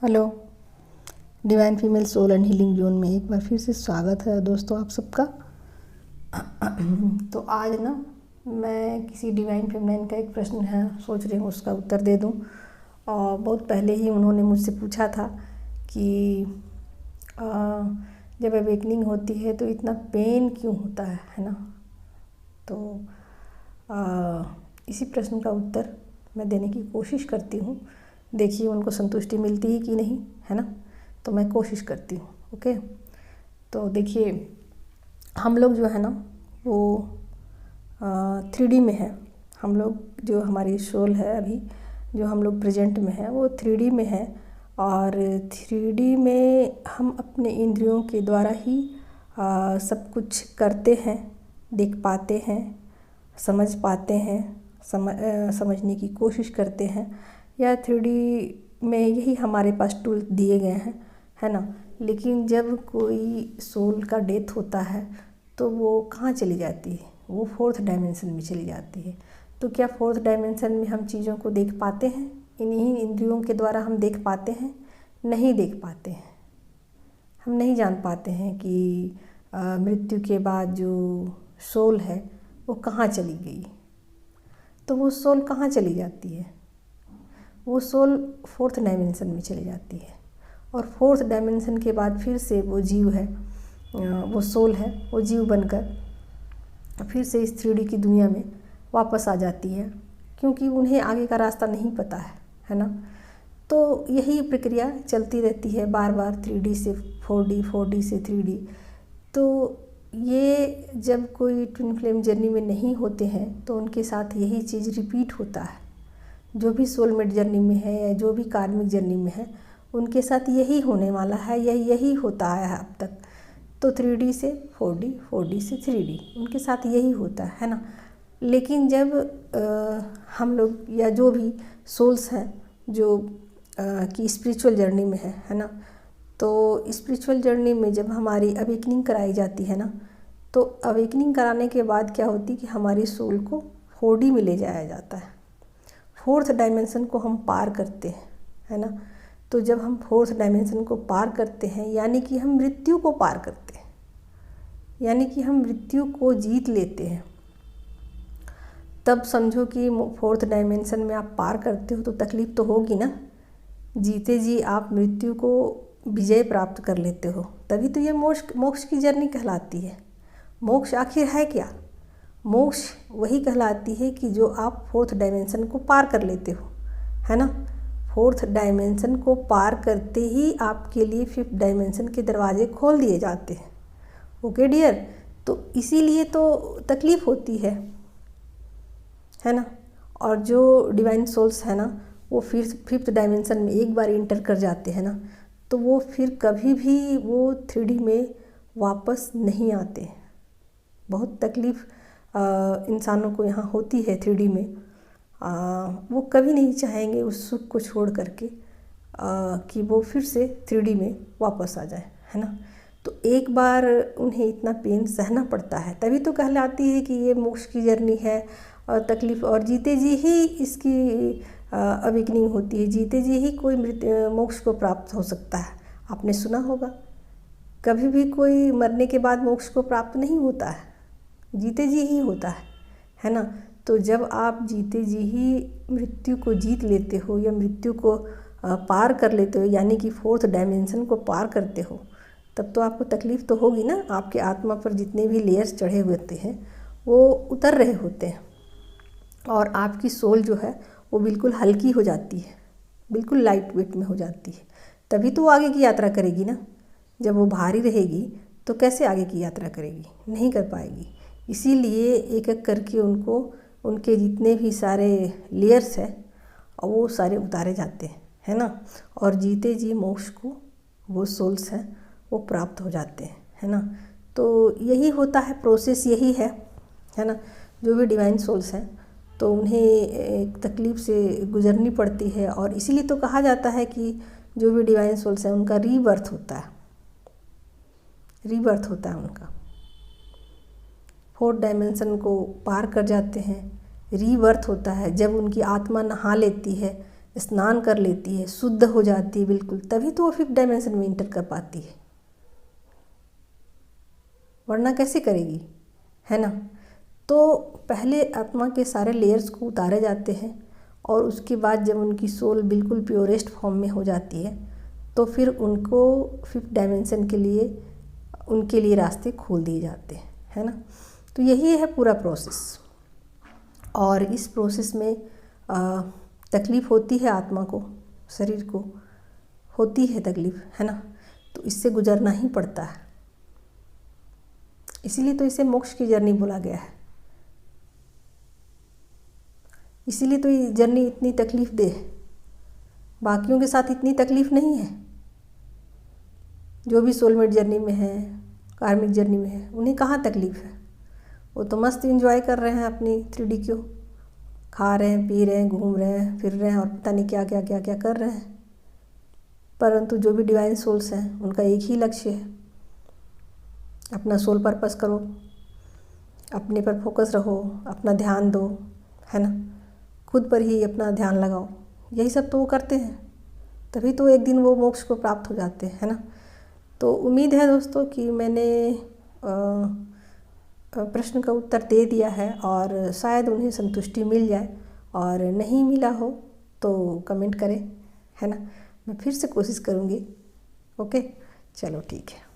Hello. Divine female soul and healing zone में एक बार फिर से स्वागत है दोस्तों आप सबका। तो आज ना मैं किसी डिवाइन फेमिनाइन का एक प्रश्न है सोच रही हूँ उसका उत्तर दे दूँ। और बहुत पहले ही उन्होंने मुझसे पूछा था कि जब अवेकनिंग होती है तो इतना पेन क्यों होता है ना। तो इसी प्रश्न का उत्तर मैं देने की कोशिश करती हूँ। देखिए उनको संतुष्टि मिलती है कि नहीं, है ना। तो मैं कोशिश करती हूँ। ओके, तो देखिए हम लोग जो है ना वो 3D में है। हम लोग जो हमारी सोल है अभी जो हम लोग प्रेजेंट में है वो 3D में है। और 3D में हम अपने इंद्रियों के द्वारा ही सब कुछ करते हैं, देख पाते हैं, समझ पाते हैं, समझने की कोशिश करते हैं। या 3D में यही हमारे पास टूल दिए गए हैं, है ना। लेकिन जब कोई सोल का डेथ होता है तो वो कहाँ चली जाती है? वो 4th डायमेंशन में चली जाती है। तो क्या 4th डायमेंशन में हम चीज़ों को देख पाते हैं? इन्हीं इंद्रियों के द्वारा हम देख पाते हैं? नहीं देख पाते हैं। हम नहीं जान पाते हैं कि मृत्यु के बाद जो सोल है वो कहाँ चली गई। तो वो सोल कहाँ चली जाती है? वो सोल 4th डायमेंशन में चली जाती है। और 4th डायमेंशन के बाद फिर से वो जीव है, वो सोल है, वो जीव बनकर फिर से इस 3D की दुनिया में वापस आ जाती है, क्योंकि उन्हें आगे का रास्ता नहीं पता है ना। तो यही प्रक्रिया चलती रहती है बार बार, 3D से 4D, 4D से 3D। तो ये जब कोई ट्विन फ्लेम जर्नी में नहीं होते हैं तो उनके साथ यही चीज़ रिपीट होता है। जो भी सोलमेट जर्नी में है या जो भी कार्मिक जर्नी में है उनके साथ यही होने वाला है, यही होता आया है अब तक। तो 3D से 4D, 4D से 3D, उनके साथ यही होता है ना। लेकिन जब हम लोग या जो भी सोल्स हैं जो कि स्पिरिचुअल जर्नी में है ना। तो स्पिरिचुअल जर्नी में जब हमारी अवेकनिंग कराई जाती है ना, तो अवेकनिंग कराने के बाद क्या होती है कि हमारी सोल को 4D में ले जाया जाता है। 4th डायमेंशन को हम पार करते हैं, है ना। तो जब हम 4th डायमेंशन को पार करते हैं यानी कि हम मृत्यु को पार करते हैं, यानी कि हम मृत्यु को जीत लेते हैं। तब समझो कि 4th डायमेंशन में आप पार करते हो तो तकलीफ़ तो होगी ना। जीते जी आप मृत्यु को विजय प्राप्त कर लेते हो, तभी तो ये मोक्ष की जर्नी कहलाती है। मोक्ष आखिर है क्या? मोक्ष वही कहलाती है कि जो आप 4th डायमेंशन को पार कर लेते हो, है ना। 4th डायमेंशन को पार करते ही आपके लिए 5th डायमेंशन के दरवाजे खोल दिए जाते हैं। ओके डियर, तो इसीलिए तो तकलीफ़ होती है ना। और जो डिवाइन सोल्स है ना वो फिर 5th डायमेंशन में एक बार इंटर कर जाते हैं ना, तो वो फिर कभी भी वो 3D में वापस नहीं आते। बहुत तकलीफ़ इंसानों को यहाँ होती है 3D में। वो कभी नहीं चाहेंगे उस सुख को छोड़ करके कि वो फिर से 3D में वापस आ जाए, है ना। तो एक बार उन्हें इतना पेन सहना पड़ता है, तभी तो कहलाती है कि ये मोक्ष की जर्नी है। और तकलीफ़ और जीते जी ही इसकी अवेकनिंग होती है, जीते जी ही कोई मोक्ष को प्राप्त हो सकता है। आपने सुना होगा, कभी भी कोई मरने के बाद मोक्ष को प्राप्त नहीं होता है, जीते जी ही होता है ना। तो जब आप जीते जी ही मृत्यु को जीत लेते हो या मृत्यु को पार कर लेते हो, यानी कि 4th डायमेंशन को पार करते हो, तब तो आपको तकलीफ़ तो होगी ना। आपके आत्मा पर जितने भी लेयर्स चढ़े हुए होते हैं वो उतर रहे होते हैं और आपकी सोल जो है वो बिल्कुल हल्की हो जाती है, बिल्कुल लाइट वेट में हो जाती है। तभी तो वो आगे की यात्रा करेगी ना। जब वो भारी रहेगी तो कैसे आगे की यात्रा करेगी? नहीं कर पाएगी। इसीलिए एक एक करके उनको उनके जितने भी सारे लेयर्स हैं और वो सारे उतारे जाते हैं, है ना। और जीते जी मोक्ष को वो सोल्स हैं वो प्राप्त हो जाते हैं, है ना। तो यही होता है, प्रोसेस यही है ना। जो भी डिवाइन सोल्स हैं तो उन्हें एक तकलीफ़ से गुजरनी पड़ती है। और इसीलिए तो कहा जाता है कि जो भी डिवाइन सोल्स हैं उनका रीबर्थ होता है, रीबर्थ होता है उनका। 4th डायमेंशन को पार कर जाते हैं, रीबर्थ होता है। जब उनकी आत्मा नहा लेती है, स्नान कर लेती है, शुद्ध हो जाती है बिल्कुल, तभी तो वो 5th डायमेंशन में इंटर कर पाती है, वरना कैसे करेगी, है ना। तो पहले आत्मा के सारे लेयर्स को उतारे जाते हैं और उसके बाद जब उनकी सोल बिल्कुल प्योरेस्ट फॉर्म में हो जाती है तो फिर उनको 5th डायमेंशन के लिए उनके लिए रास्ते खोल दिए जाते हैं, है ना। तो यही है पूरा प्रोसेस। और इस प्रोसेस में तकलीफ़ होती है आत्मा को, शरीर को होती है तकलीफ़, है ना। तो इससे गुजरना ही पड़ता है, इसीलिए तो इसे मोक्ष की जर्नी बोला गया है। इसीलिए तो ये जर्नी इतनी तकलीफ़ दे है, बाकियों के साथ इतनी तकलीफ़ नहीं है। जो भी सोलमेट जर्नी में है, कार्मिक जर्नी में है, उन्हें कहाँ तकलीफ़ है, वो तो मस्त एंजॉय कर रहे हैं अपनी 3D को, खा रहे हैं, पी रहे हैं, घूम रहे हैं, फिर रहे हैं और पता नहीं क्या क्या क्या क्या कर रहे हैं। परंतु जो भी डिवाइन सोल्स हैं उनका एक ही लक्ष्य है, अपना सोल पर्पस करो, अपने पर फोकस रहो, अपना ध्यान दो, है ना, खुद पर ही अपना ध्यान लगाओ। यही सब तो वो करते हैं, तभी तो एक दिन वो मोक्ष को प्राप्त हो जाते हैं, है ना। तो उम्मीद है दोस्तों कि मैंने प्रश्न का उत्तर दे दिया है और शायद उन्हें संतुष्टि मिल जाए, और नहीं मिला हो तो कमेंट करें, है ना। मैं फिर से कोशिश करूँगी। ओके, चलो ठीक है।